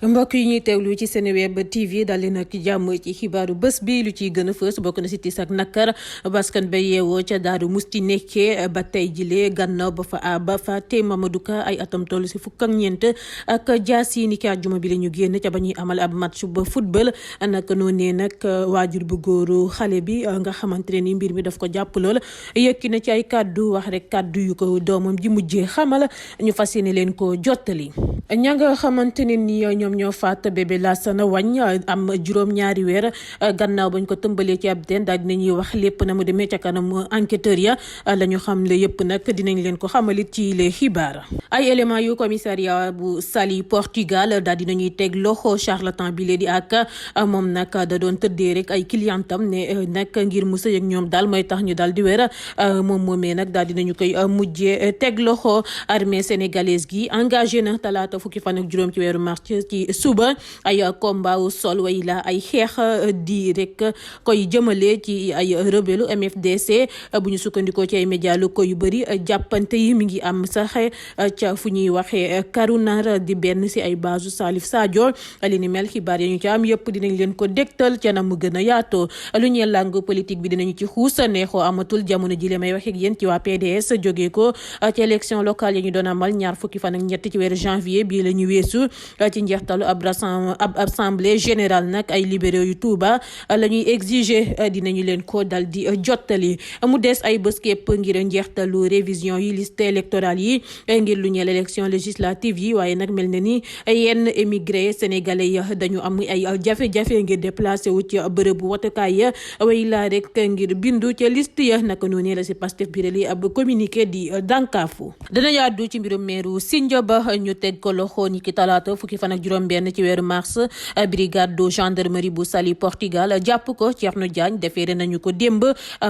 mbokk yi ñuy teewlu ci Seneweb TV dal leen ak jàmm ci xibaaru bés bi lu ciy gën a fës bokk na si tiis ak nakkar baskan ba yeewoo ca Daaru Musti nekkee ba tey jilee gannaaw ba fa te Mamadou Ka ay atam toll si fukk ak ñeent ak jaasi ni ki àjjuma bi la ñu génn ca ba ñuy amal ab match ba football naka noonee nag waajur bu góoru xale bi nga xamante ne ni mbir mi daf ko jàpp lool yëkki na ci ay kàddu wax rek kàddu yu ko doomam ji mujjee xamal ñu fas yéene leen ko jottali ña nga xamante ne ni ñoom ñoo faat bébé Lassana Wagne am juróom-ñaari weer gannaaw bañ ko tëmbalee ci ab den daal dinañuy wax lépp na mu demee ca kanam enquêteur ya la ñu xam le yëpp nag dinañ leen ko xamalit ci les xibaar ay éléments yu commissariat bu Saly Portugal daal dinañuy teg loxo charlatan bi lee di ak moom nag da doon tëddee rek ay clientam ne nag ngir mu sëy ak ñoom daal mooy tax ñu daal di wér moom moomee nag daal dinañu koy mujjee teg loxo armée sénégalaise gi engagé na talaata fukki fan ak juróom ci weeru mars ci suba ay combat wu sol way la ay xeex di rek koy jëmale ci ay rebelu MFDC bu ñu sukkandikoo ci ay média locaux yu bëri jàppante yi mi ngi am sax ca fu ñuy waxee Karunar di benn si ay base Salif Sadio li ni mel xibaar yi ñu ci am yëpp dinañ leen ko dégtal ca na mu gën a yaatoo lu ñeel langue politique bi dinañu ci xuus neexoo amatul jamono ji le may wax ak yéen ci waa PDS jógee ko ci élection locale yi ñu doon amal ñaar fukki fan ak ñett ci weeru janvier bii la ñu weesu ci njeextalu ab assemblée générale nag ay libéraux yu Touba la ñuy exiger dinañu leen ko dal di jottali mu des ay bés képp ngir njeextalu révision yi liste électorale yi ngir lu ñeel élection législative yi waaye nag mel na ni yenn émigré sénégalais yi dañu am ay jafe-jafe ngir déplacé wu ci bërëbu wotukaay ya way laa rek ngir bindu ca liste ya naka noonu la si Pastef birali ab communiqué di dànkaafu dana yàddu ci mbirum meeru Sindia ba ñu teg ko loxo ni ki talaata fukki fan ak juróom benn ci weeru mars brigade de gendarmerie bu Saly Portugal jàpp ko Thierno Diagne defeere nañu ko démb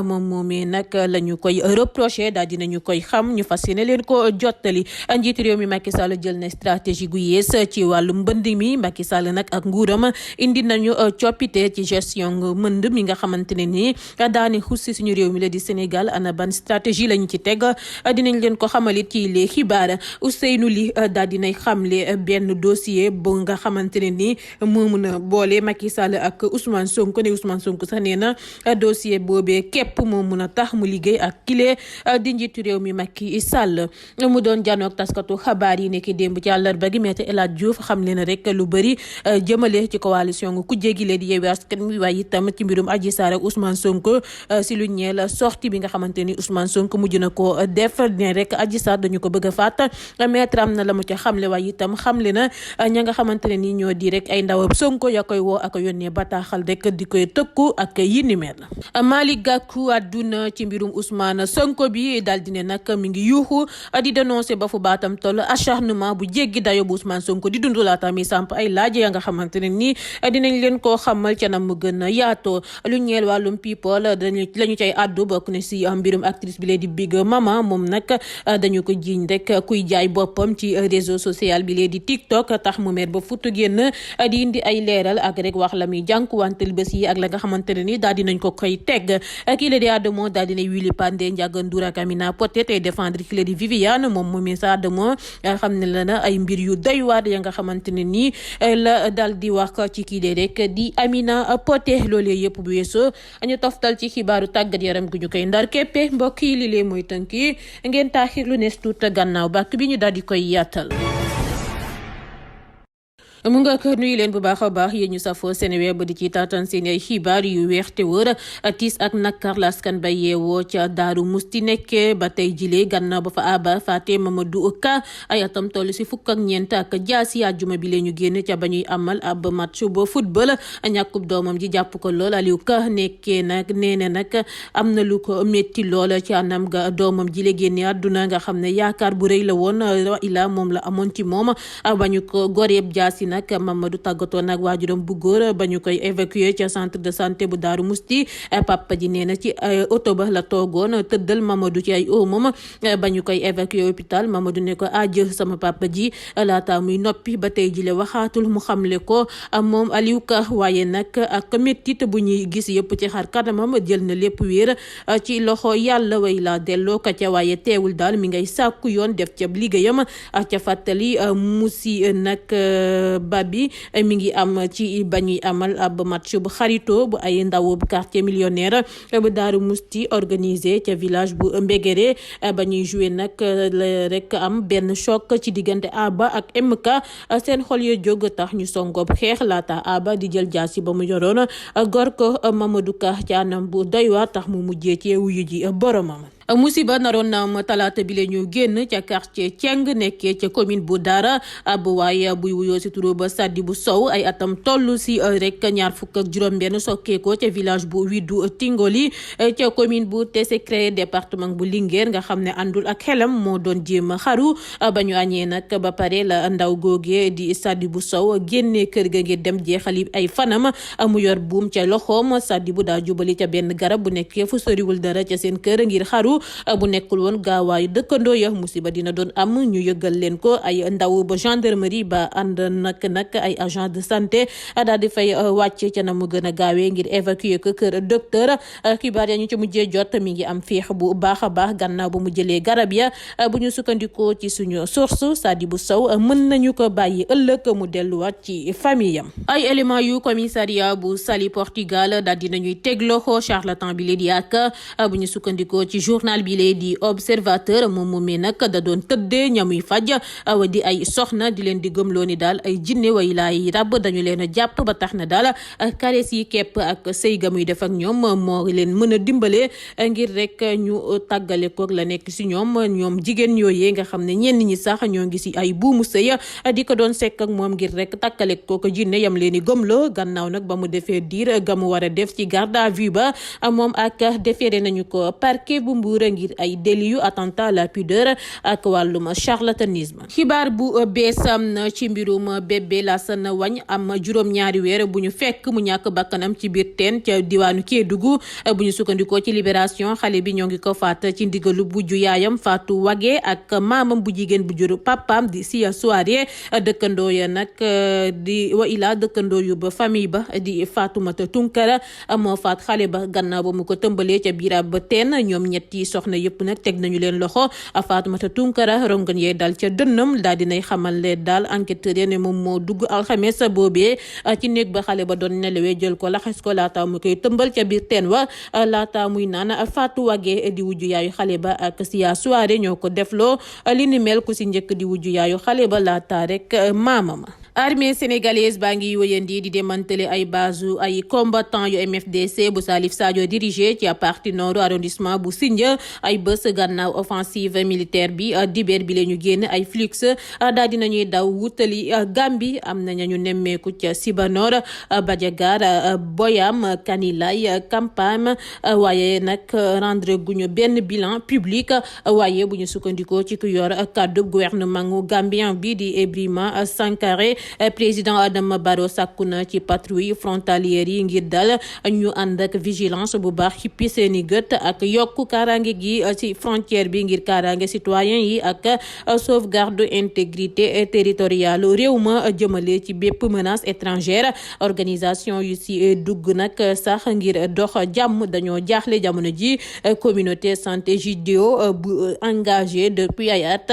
moom moomee nag la ñu koy reproché daal dinañu koy xam ñu fas yéene leen ko jottali njiitu réew mi Macky Sall jël na stratégie gu yees ci wàllu mbënd mi Macky Sall nag ak nguuram indi nañu coppite ci gestion mbënd mi nga xamante ne ni daani xussi suñu réew mi la di Sénégal ana ban stratégie lañu ci teg dinañ leen ko xamalit ci les xibaar Ousseynou Ly daal dinay xamle benn dossier bu nga xamante ne ni moo mun a boole Macky Sall ak Ousmane Sonko ne Ousmane Sonko sax nee na dossier boobee képp moo mun a tax mu liggéey ak kile di njiitu réew mi Macky Sall mu doon janook taskatu xabaar yi nekk démb ci àllarba gi Maître El Hadji Diouf xam leen rek lu bëri jëmale ci coalition ku jéggi leen di Yewwi Askan Wi waaye itam ci mbirum Adji Sarr ak Ousmane Sonko si lu ñeel sortie bi nga xamante ni Ousmane Sonko mujj na ko def ne rek Adji Sarr dañu ko bëgg a faat maître am na la mu ca xamle waaye itam xamle na ña nga xamante ne ni ñoo di rek ay ndawam Sonko ya koy woo ak yónnee bataaxal rek di koy tëkku ak yi ni mel. Malick Gakou àdduna ci mbirum Ousmane Sonko bi daal di ne nag mi ngi yuuxu di dénoncé ba fu baatam toll acharnement bu jéggi dayo bu Ousmane Sonko di dund laata mi samp ay laaj ya nga xamante ne ni dinañ leen koo xamal ca na mu gën a yaatoo lu ñeel wàllum people lañu cay àddu bokk na si mbirum actrice bi lee di Big Mama moom nag dañu ko jiiñ rek kuy jaay boppam ci réseau social bi lee di TikTok tax mu mer ba futu génn di indi ay leeral ak rek wax la muy jànkuwantel bés yi ak la nga xamante ne ni daal dinañ ko koy teg kii la di Adamo daal dina Willy Pandé Ndiaga Ndour ak Amina Poté tey défendre kii la di Viviane moom moomee sa Adamo xam ne la na ay mbir yu doy waar ya nga xamante ne nii la daal di wax ci kii de rek di Amina Poté loolee yëpp bu weesoo ñu toftal ci xibaaru tàggat yaram gu ñu koy ndar képpe mbokk yi li lee mooy tënk yi ngeen taaxir lu nees tuut gannaaw bàkk bi ñu daal di koy yaatal. mu nga ko nuyu leen bu baax a baax yéen ñu safoo Seneweb di ci taatan seen ay xibaar yu weex te wër tiis ak nakar la askan ba yeewoo ca Daaru Musti nekkee ba tey jilee gannaaw ba fa aba faate Mamadou Ka ay atam toll si fukk ak ñeent ak jaasi àjjuma bi lee ñu génn ca ba ñuy amal ab match ba football ñàkkub doomam ji jàpp ko lool Aliou Ka nekkee nag nee na nag am na lu ko métti lool ci anam ga doomam ji le génne àdduna nga xam ne yaakaar bu rëy la woon ila moom la amoon ci moom ba ñu ko goreeb jaasi nag Mamadou tàggatoo nag waajuram bu góor ba ñu koy évacuer ca centre de santé bu Daaru Musti papa ji nee na ci oto ba la toogoon tëddal Mamadou ci ay moom ba ñu koy évacuer hôpital Mamadou ne ko ajë sama papa ji laata muy noppi ba tey jile waxaatul mu xamle ko moom Aliou Ka waaye nag ak méttit bu ñuy gis yëpp ci xar kanamam jël na lépp wéer ci loxo yàlla way la delloo ka ca waaye teewul daal mi ngay sàkku yoon def ca liggéeyam ca fàttali musi nag ba bi mi ngi am ci ba ñuy amal ab match bu xarito bu ay ndaw bu quartier millionnaire bu Daaru Musti organisé ca village bu Mbegere ba ñuy joué nag rek am benn choc ci diggante Aba ak MK seen xol ya jóg tax ñu songob xeex laata Aba di jël jaasi ba mu yoroon gor ko Mamadou Ka ci anam bu doy waar tax mu mujjee ci wuyu ji boromam. musiba naroon na am talaata bi la ñu génn ca quartier Thieng nekkee ca commune bu Dara ab waaye buy wuyoo si turu ba Sadibou Sow ay atam toll si rek ñaar fukk ak juróom-benn sokkeekoo ca village bu Widdu Tingoli ca commune bu Tessékéré département bu Linguère nga xam ne àndul ak xelam moo doon jéem a xaru ba ñu añee nag ba pare la ndaw googe di Sadibou Sow génnee kër ga ngir dem jeexali ay fanam mu yor buum ca loxoom Sadibou daa jubali ca benn garab bu nekkee fu soriwul dara ca seen kër ngir xaru bu nekkul woon gaawaayu dëkkandoo ya musiba dina doon am ñu yëgal leen ko ay ndaw ba gendarmerie ba ànd nag ay agent de santé daal di fay wàcc ca na mu gën a gaawee ngir évacuer ko kër docteur xibaar ya ñu ci mujjee jot mi ngi am féex bu baax a baax gannaaw ba mu jëlee garab ya bu ñu sukkandikoo ci suñu source Sadibou Sow mën nañu ko bàyyi ëllëg mu delluwaat ci famille am. ay éléments yu commissariat bu Saly Portugal daal di nañuy teg loxo charlatan bi leen di ak bu ñu sukkandikoo ci journal bi lee di observateur moom moomee nag da doon tëddee ñamuy faj di ay soxna di leen di gëmloo ni daal ay jinne way laay rab dañu leen a jàpp ba tax na daal karees yi kepp ak sëy ga muy def ak ñoom moo leen mën a dimbale ngir rek ñu tàggale koog la nekk si ñoom jigéen yooyee nga xam ne ñenn ñi sax ñoo ngi si ay buumu sëy di ko doon sekk ak moom ngir rek takkale koog jinne yam leen di gëmloo gannaaw nag ba mu defee diir ga mu war a def ci garde à vue ba moom ak déféré nañu ko parquet bu Mbour ngir ay délit yu attentat à la pudeur ak wàllum charlatanisme. xibaar bu bees am ci mbirum bébé Lassana Wagne am juróom-ñaari weer bu ñu fekk mu ñàkk bakkanam ci biir teen ca diwaanu Kédougou bu ñu sukkandikoo ci libération xale bi ñoo ngi ko faat ci ndigalu bujju yaayam Fatou Wague ak maamam bu jigéen bu jur papaam di Sia Soirée dëkkandoo ya nag di wa ilaa dëkkandoo yu ba famille ba di Fatoumata Tunkara moo faat xale ba gannaaw ba mu ko tëmbalee ca biir ab teen ñoom ñetti soxna yëpp nag teg nañu leen loxo Fatoumata Tunkara rongoñ yee dal ca dënnam daal dinay xamal leen daal enquêteur yi ne moom moo dugg alxames boobee ci néeg ba xale ba doon nelawee jël ko laxas ko laata mu koy tëmbal ca biir teen wa laata muy naan Fatou Wague di wujju yaayu xale ba ak Sia Soirée ñoo ko defloo li ni mel ku si njëkk di wujju yaayu xale ba laata rek maamam. armée sénégalaise baa ngi wëyandi di démanteler ay base ay combattant yu MFDC bu Salif Sadio dirigé ci partie nord arrondissement bu Sindia ay bés gannaaw offensive militaire bi dibeer bi la ñu génn ay flux daal dinañuy daw wutali Gambie am na ñu nemmeeku ca Sibanor Badiagar Boyam Kanilai Kampam waaye nag rendre guñu benn bilan public waaye bu ñu sukkandikoo ci ku yor kaddu gouvernement gambien bi di Ibrahima Sankare président Adama Barrow sàkku na ci patrouille frontalière yi ngir dal ñu ànd ak vigilance bu baax xippi seeni gët ak yokku kaaraange gi ci frontière bi ngir kaaraange citoyen yi ak sauvegarde intégrité territoriale réew ma jëmale ci bépp menace étrangère organisation yu si dugg nag sax ngir dox jàmm dañoo jaaxle jamono ji communauté santé JDO bu engagé depuis ay at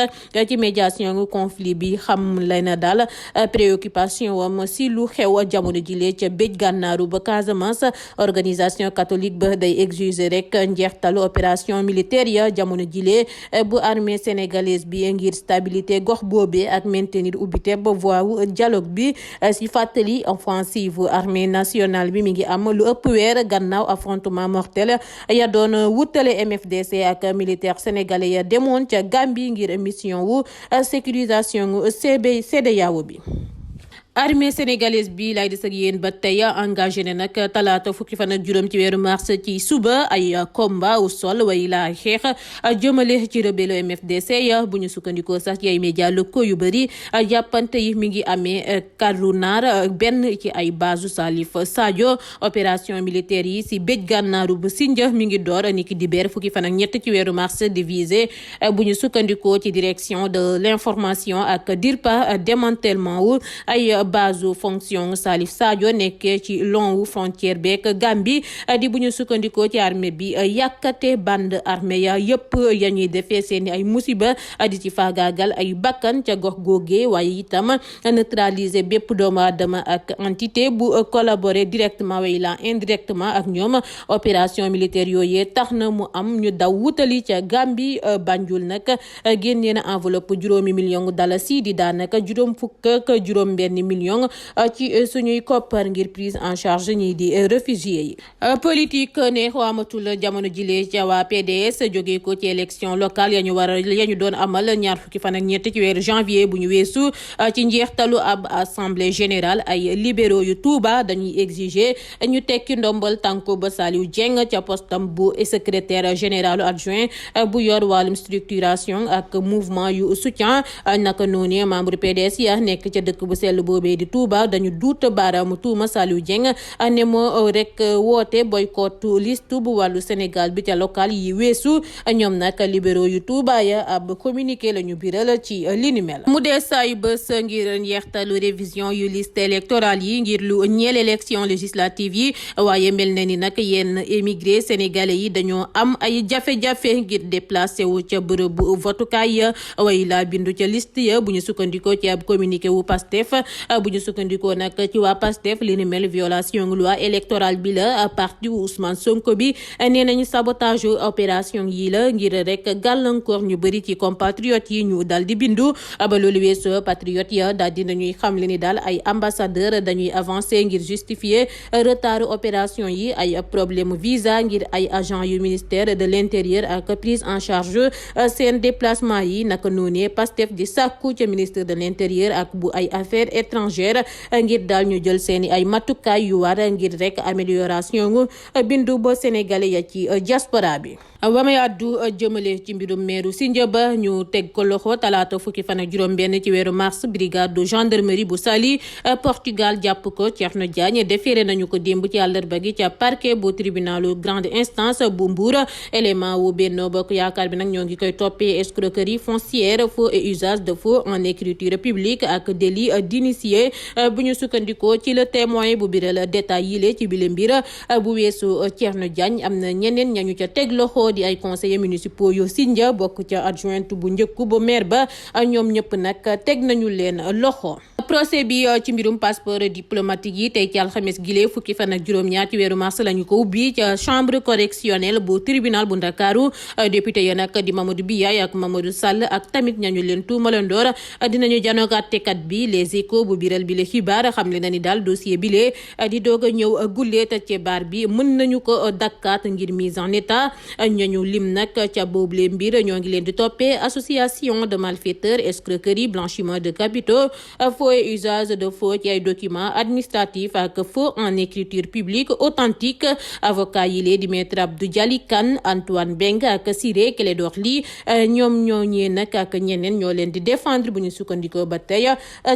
ci médiation conflit bi xam lay na daal préoccupation wam si lu xew jamono jile ca béj gànnaaru ba Casamance organisation catholique ba day exiger rek njeextalu opération militaire ya jamono jile bu armée sénégalaise bi ngir stabilité gox boobee ak maintenir ubbite ba voie wu dialogue bi si fàttali offensive armée nationale bi mi ngi am lu ëpp weer gannaaw affrontement mortel ya doon wutale MFDC ak militaire sénégalais ya demoon ca Gambie ngir mission wu sécurisation CEDEAO bi. armée sénégalaise bi lay des ak yéen ba tey engagé ne nag talaata fukki fan ak juróom ci weeru mars ci suba ay combat au sol way la xeex jëmale ci rebelle MFDC ya bu ñu sukkandikoo sax ci ay médias locaux yu bëri jàppante yi mi ngi amee Karunar benn ci ay base Salif Sadio opération militaire yi si béj gànnaaru bu Sindia mi ngi door niki dibeer fukki fan ak ñett ci weeru mars divisé bu ñu sukkandikoo ci direction de l'information ak DIRPA démantèlement wu ay base fonction Salif Sadio nekkee ci long wu frontière beeg Gambie di bu ñu sukkandikoo ci armée bi yàkkate bande armée ya yëpp ya ñuy defee seeni ay musiba di ci faagaagal ay bakkan ca gox googee waaye itam neutraliser bépp doomu aadama ak entité bu collaborer directement wala indirectement ak ñoom opération militaire yooyee tax na mu am ñu daw wutali ca Gambie Banjul nag génnee na enveloppe $1 million di daanaka $50 million ci suñuy koppar ngir prise en charge ñii di réfugié yi. politique ne xamatul jamono jile ca waa PDS jógee ko ci élection locale ya ñu doon amal ñaar fukki fan ak ñett ci weeru janvier bu ñu weesu ci njeextalu ab assemblée générale ay libéraux yu Touba dañuy exiger ñu tekki ndombal tànku ba Saliou Dieng ca postam bu secrétaire général adjoint bu yor wàllum structuration ak mouvement yu soutien naka noonu membre PDS ya nekk ca dëkk bu sell boobee di Touba dañu duut baaraamu tuuma Saliou Dieng ne moo rek woote boycott liste bu wàllu Sénégal bi ca local yi weesu ñoom nag libéraux yu Touba ya ab communiqué la ñu biral ci li ni mel mu dee say bés ngir njeextalu révision yu liste électorale yi ngir lu ñeel élection législative yi waaye mel na ni nag yenn émigré sénégalais yi dañoo am ay jafe-jafe ngir déplacé wu ca bërëb bu votukaay ya way laa bindu ca liste ya bu ñu sukkandikoo ci ab communiqué wu Pastef bu ñu sukkandikoo nag ci waa Pastef li ni mel violation loi électorale bi la parti wu Ousmane Sonko bi nee nañu sabotage opération yi la ngir rek gàllankoor ñu bëri ci compatriotes yi ñu dal di bindu ba loolu weesoo patriotes ya daal di nañuy xam le ni daal ay ambassadeur dañuy avancer ngir justifier retard opération yi ay problème visa ngir ay agent yu ministère de l'intérieur ak prise en charge seen déplacement yi naka noonee Pastef di sàkku ca ministre de l'intérieur ak bu ay affaires étrangères ngir daal ñu jël seeni ay matukaay yu war ngir rek amélioration bindu ba sénégalais ya ci diaspora bi. ba may àddu jëmale ci mbirum meeru Sindiaba ñu teg ko loxo talaata fukki fan ak juróom-benn ci weeru mars brigade de gendarmerie bu Saly Portugal jàpp ko Thierno Diagne déféré nañu ko démb ci àllarba gi ca parquet bu tribunalu grande instance bu Mbour élément wu Benno Bokk Yaakaar bi nag ñoo ngi koy toppee escroquerie foncière faux et usage de faux en écriture publique ak délit d'initié bu ñu sukkandikoo ci le témoin bu biral détail yile ci bile mbir bu weesu Thierno Diagne am na ñeneen ñañu ca teg loxo di ay conseillers municipaux yu Sindia bokk ca adjointe bu njëkku ba maire ba ñoom ñëpp nag teg nañu leen loxo. procès bi ci mbirum passeport diplomatique yi tey ci alxames gile fukki fan ak juróom-ñaar ci weeru mars lañu ko ubbi ca chambre correctionnelle bu tribunal bu Ndakaaru député ya nag di Mamadou Biaye ak Mamadou Sall ak tamit ñañu leen tuumalandoor dinañu janoog àttekat bi Les Échos bu biral bi la xibaar xam le na ni daal dossier bi lee di doog a ñëw gulee te ci baar bi mën nañu ko dakkaat ngir mise en état ñañu lim nag ca boobule mbir ñoo ngi leen di toppee association de malfaiteurs escroquerie blanchiment de capitaux faux et usage de faux ci ay documents administratifs ak faux en écriture publique authentique avocat yi lee di maître Abdou Dialy Kane Antoine Beng ak Ciré Clédor Ly ñoom ñoo ñee nag ak ñeneen ñoo leen di défendre bu ñu sukkandikoo ba tey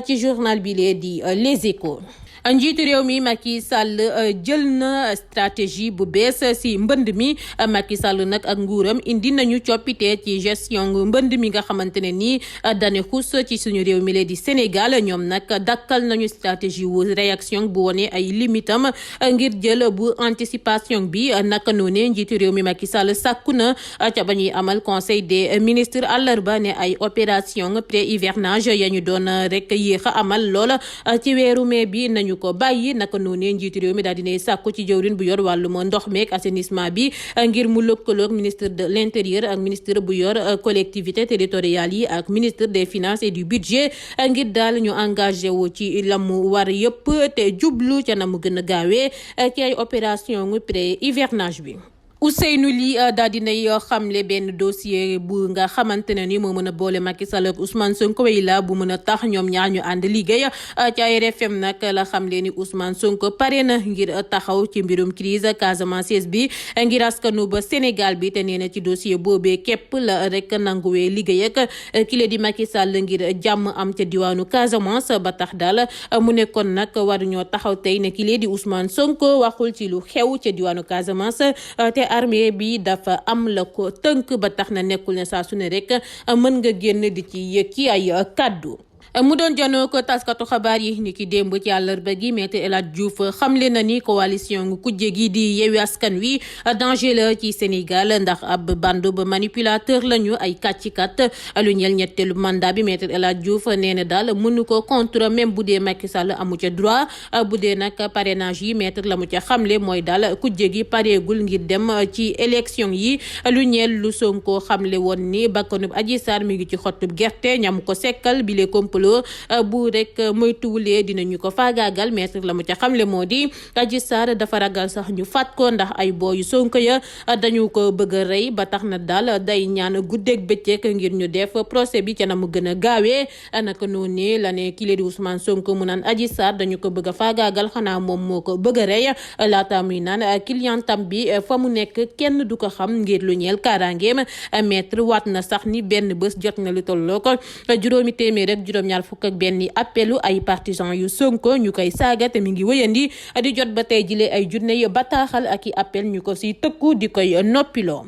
ci journal bi lee di Les Échos. njiitu réew mi Macky Sall jël na stratégie bu bees si mbënd mi Macky Sall nag ak nguuram indi nañu coppite ci gestion mbënd mi nga xamante ne nii dane xus ci suñu réew mi lee di Sénégal ñoom nag dakkal nañu stratégie wu réaction bu wone ay limitam ngir jël bu anticipation bi naka noone njiitu réew mi Macky Sall sàkku na ca ba ñuy amal conseil des ministres àllarba ne ay opération pré-hivernage ya ñu doon rek yéex a amal loola ci weeru mai bi nañu ko bàyyi naka noonu njiitu réew mi daal dinay sàkku ci jëwrin bu yor wàllum ndox meek assainissement bi ngir mu lëkkaloog ministre de l'intérieur ak ministre bu yor collectivité territoriales yi ak ministre des finances et du budget ngir daal ñu engagé wu ci la mu war yëpp te jublu ca na mu gën a gaawee ci ay opération pré hivernage bi. Ousseynou Ly daal dinay xamle benn dossier bu nga xamante ne ni moo mën a boole Macky Sall ak Ousmane Sonko way la bu mën a tax ñoom ñaar ñu ànd liggéey ci RFM nag la xamle ni Ousmane Sonko pare na ngir taxaw ci mbirum crise Casamance bi ngir askanu ba Sénégal bi te nee na ci dossier boobee képp la rek nanguwee liggéey ak kile di Macky Sall ngir jàmm am ca diwaanu Casamance ba tax daal mu nekkoon nag waruñoo taxaw tey ne kile di Ousmane Sonko waxul ci lu xew ca diwaanu Casamance te armée bi dafa am la ko tënk ba tax na nekkul ne saa su ne rek mën nga génn di ci yëkki ay kàddu mu doon janoo ko taskatu xabaar yi ni ki démb ci àllarba gi Maître El Hadji Diouf xamle na ni coalition kujje gi di Yewwi Askan Wi danger la ci Sénégal ndax ab bande ba manipulateur lañu ay kàccikat lu ñeel ñetteelu mandat bi Maître El Hadji Diouf nee na daal mënu ko contre même bu dee Macky Sall amu ca droit bu dee nag parrainage yi maître la mu ca xamle mooy daal kujje gi pareegul ngir dem ci élection yi lu ñeel lu Sonko xamle woon ni bakkanub Adji Sarr mi ngi ci xottub gerte ñam ko sekkal bi le complot bu rek moytuwulee dinañu ko faagaagal maître la mu ca xamle moo di Adji Sarr dafa ragal sax ñu faat ko ndax ay booyu Sonko ya dañu ko bëgg a rey ba tax na daal day ñaan guddeeg bëccëg ngir ñu def procès bi ca na mu gën a gaawee naka noonu la ne kile di Ousmane Sonko mu naan Adji Sarr dañu ko bëgg a faagaagal xanaa moom moo ko bëgg a rey laata muy naan clientam bi fa mu nekk kenn du ko xam ngir lu ñeel kaaraangeem maître waat na sax ni benn bés jot na lu tolloo ko juróomi téeméer ak juróom-ñaar fukk ak benn appelu ay partisans yu Sonko ñu koy saaga te mi ngi wëyandi di jot ba tey jile ay junne yu bataaxal ak i appel ñu ko siy tëkku di koy noppiloo.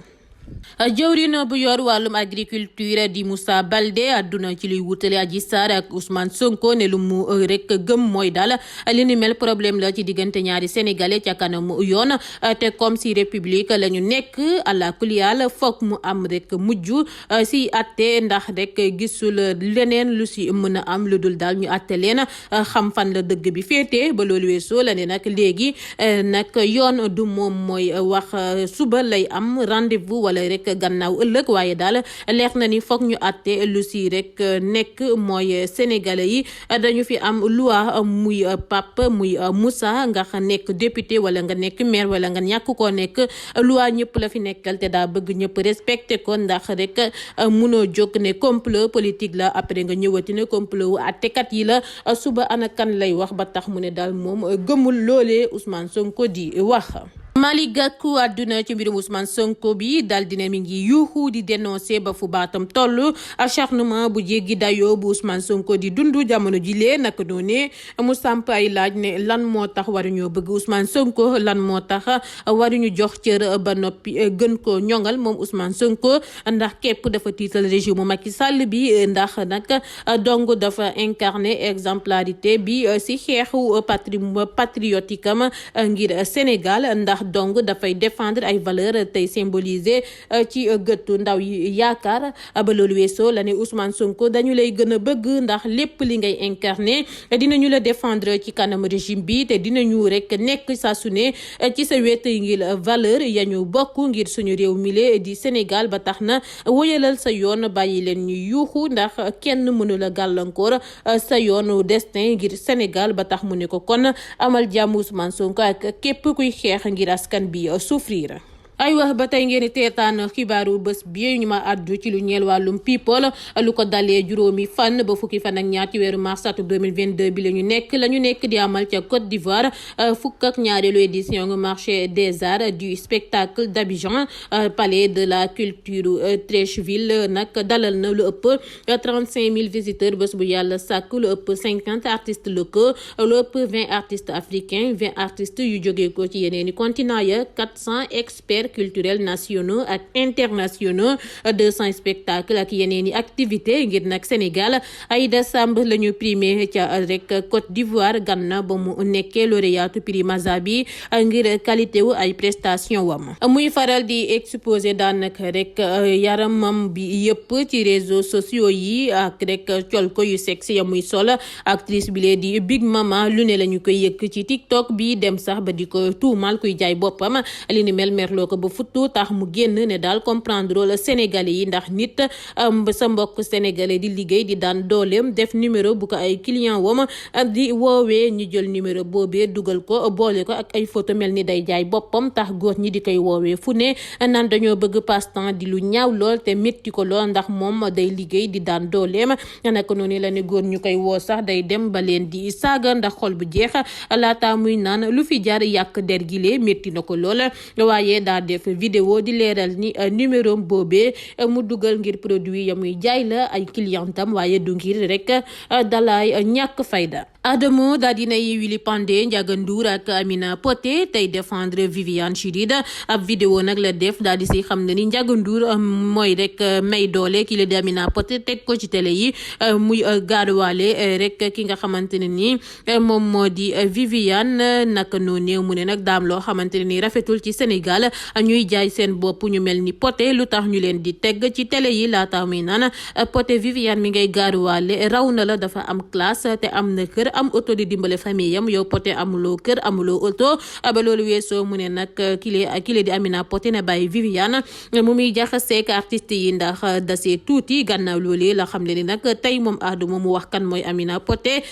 jëwriñ bu yor wàllum agriculture di Moussa Baldé àdduna ci luy wutale Adji Sarr ak Ousmane Sonko ne lu mu rek gëm mooy daal li ni mel problème la ci diggante ñaari sénégalais ca kanam yoon te comme si république la ñu nekk àla kuliyal foog mu am rek mujj si atte ndax rek gisul leneen lu si mën a am lu dul daal ñu atte leen xam fan la dëgg bi féete ba loolu weesoo la ne nag léegi nag yoon du moom mooy wax suba lay am rendez-vous wala rek gannaaw ëllëg waaye daal leer na ni foog ñu àtte lu si rek nekk mooy sénégalais yi dañu fi am loi muy Pape muy Moussa nga nekk député wala nga nekk maire wala nga ñàkk koo nekk loi ñëpp la fi nekkal te daa bëgg ñëpp respecté ko ndax rek munoo jóg ne complot politique la après nga ñëwati ne complot wu àttekat yi la suba ana kan lay wax ba tax mu ne daal moom gëmul loolee Ousmane Sonko di wax. Malick Gakou àdduna ci mbirum Ousmane Sonko bi daal dina mi ngi yuuxu di dénoncer ba fu baatam toll acharnement bu jéggi dayoo bu Ousmane Sonko di dund jamono ji lee naka noone mu samp ay laaj ne lan moo tax waruñoo bëgg Ousmane Sonko lan moo tax waruñu jox cër ba noppi gën ko ñoŋal moom Ousmane Sonko ndax képp dafa tiital régime Macky Sall bi ndax nag dong dafa incarner exemplarité bi si xeexu patriotique am ngir Sénégal ndax donc dafay défendre ay valeurs tey symboliser ci gëttu ndaw yi yaakaar ba loolu weesoo la ne Ousmane Sonko dañu lay gën a bëgg ndax lépp li ngay incarné dinañu la défendre ci kanam régime bi te dinañu rek nekk saa su ne ci sa wet ngir valeur ya ñu bokk ngir suñu réew mile di Sénégal ba tax na wóyalal sa yoon bàyyi leen ñu yuuxu ndax kenn mënula gàllankoor sa yoonu destin ngir Sénégal ba tax mu ne ko kon amal jàmm Ousmane Sonko ak képp kuy xeex ngir askan bi souffrir. aywa ba tey ngeen teetaan xibaaru bés bi ñu ma àddu ci lu ñeel wàllum people lu ko dalee juróomi fan ba fukki fan ak ñaar ci weeru mars atum 2022 bi la ñu nekk di amal ca Côte d'Ivoire fukk ak ñaareelu édition marché des arts du spectacle d'Abidjan palais de la culture Treichville nag dalal na lu ëpp 35 000 visiteurs bés bu yàlla sàkk lu ëpp 50 artistes locaux lu ëpp 20 artistes africains 20 artistes yu jógee ko ci yeneeni continent ya 400 experts culturels nationaux ak internationaux 200 spectacles ak yeneen i activités ngir nag Sénégal Aïda Samb la ñu primé ca rek Côte d'Ivoire ganna ba mu nekkee lauréat prix Mazabi ngir qualité wu ay prestation wam muy faral di exposé daanaka rek yaramam bi yëpp ci réseaux sociaux yi ak rek col ko yu sexy ya muy sol actrice bi lee di Big Mama lu ne la ñu koy yëkk ci TikTok bi dem sax ba di ko tuumal kuy jaay boppam li ni mel merloo ko ba futtu tax mu génn ne daal comprendre la sénégalais yi ndax nit sa mbokk sénégalais di liggéey di daan dooleem def numéro bu ko ay client wam di woowee ñu jël numéro boobee dugal ko boole ko ak ay photo mel ni day jaay boppam tax góor ñi di koy woowee fu ne naan dañoo bëgg passe-temps di lu ñaaw lool te métti ko lool ndax moom day liggéey di daan dooleem naka noonu la ne góor ñu koy woo sax day dem ba leen di saaga ndax xol bu jeex laata muy naan lu fi jaar yàq der gi lee métti na ko lool waaye daa def vidéo di leeral ni numéro boobee mu dugal ngir produit ya muy jaay la ay clientam waaye du ngir rek dalay ñàkk fayda Adamo daal dinay Willy Pandé Ndiaga Ndour ak Amina Poté tey défendre Viviane Chidid ab vidéo nag la def daal di si xam ne ni Ndiaga Ndour mooy rek may doole ki la di Amina Poté teg ko ci télé yi muy gaaruwaale rek ki nga xamante ne ni moom moo di Viviane naka noonu mu ne nag daam loo xamante ne ni rafetul ci Sénégal ñuy jaay seen bopp ñu mel ni Poté lu tax ñu leen di teg ci télé yi laata muy naan Poté Viviane mi ngay gaaruwaale raw na la dafa am classe te am na kër am auto di dimbale famille yam yow Poté amuloo kër amuloo auto ba loolu weesoo mu ne nag kile di Amina Poté na bàyyi Viviane mu muy jaxaseek artiste yi ndax dasee tuuti gannaaw loolee la xam le ni nag tey moom Adamo mu wax kan mooy Amina Poté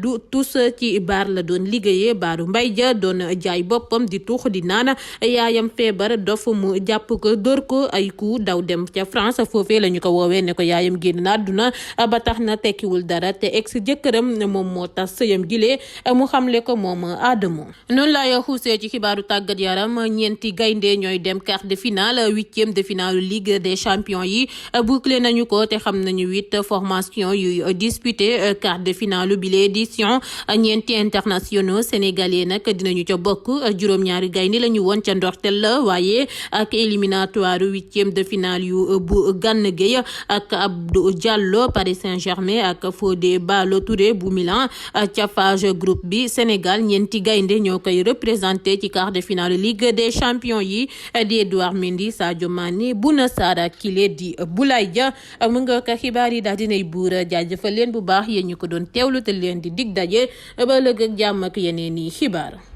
du tous ci baar la doon liggéeyee baaru mbay ja doon jaay boppam di tuux di naan yaayam feebar dof mu jàpp ko dóor ko ay coup daw dem ca France foofee la ñu ko woowee ne ko yaayam génn na àdduna ba tax na tekkiwul dara te ex jëkkëram moom moo tas sëyam gilee mu xamle ko moom Adamo. Noonu laay xuusee ci xibaaru tàggat yaram ñeenti gaynde ñooy dem quart de finale 8e de finale Ligue des champions yi bouclé nañu ko te xam nañu 8 formation yu disputé quart de finale bi l'édition ñeenti internationaux sénégalais nag dinañu ca bokk juróom-ñaari gaynde la ñu woon ca ndorteel la waaye ak éliminatoire 8e de finale yu bu Gana Gueye ak Abdou Diallo Paris Saint-Germain ak Fodé Ballo-Touré bu Milan ca phase groupe bi Sénégal ñeenti gaynde ñoo koy représenté ci quart de finale Ligue des champions yi di Edouard Mendy Sadio Mané Bouna Sarr ak kile di Boulaye Dia mu nga ko xibaar yi daal dinay buur jaajëfal leen bu baax yéen ñu ko doon teewlu te leen di dig daje ba ëllëg ak jàmm ak yeneen i xibaar.